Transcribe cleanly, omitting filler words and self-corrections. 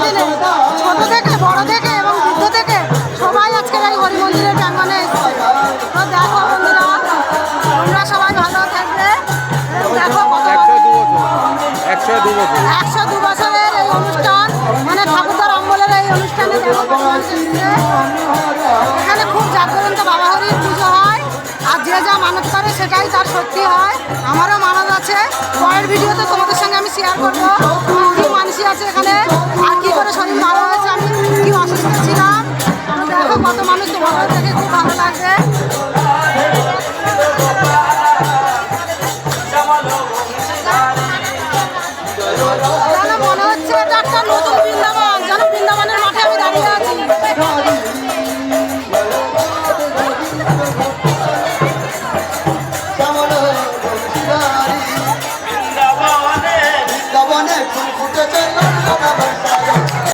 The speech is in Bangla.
দিনে ছোট থেকে বড় থেকে এবং বৃদ্ধ থেকে সবাই আজকের এই হরি মন্দিরের প্রাঙ্গণে এসেছে। তো দেখো বন্ধুরা, তোমরা সবাই ভালো থাকবে। দেখো 102 বছরের এই অনুষ্ঠান, মানে ঠাকুরদার অম্বলের এই অনুষ্ঠানে দেখো কত মানুষ এসেছে। এখানে খুব জাগ্রন্ত বাবা হরির পুজো হয়, আর যে যা মানত করে সেটাই তার সত্যি হয়। আমারও মানত আছে, পরের ভিডিওতে তোমাদের সঙ্গে আমি শেয়ার করবো কি মানসি আছে এখানে, আর কি করে শরীর ভালো হয়েছে, আমি কি অসুস্থ ছিলাম। তো দেখো কত মানুষ, তোমাদের থেকে খুব ভালো লাগবে। মনে হচ্ছে এটা একটা নতুন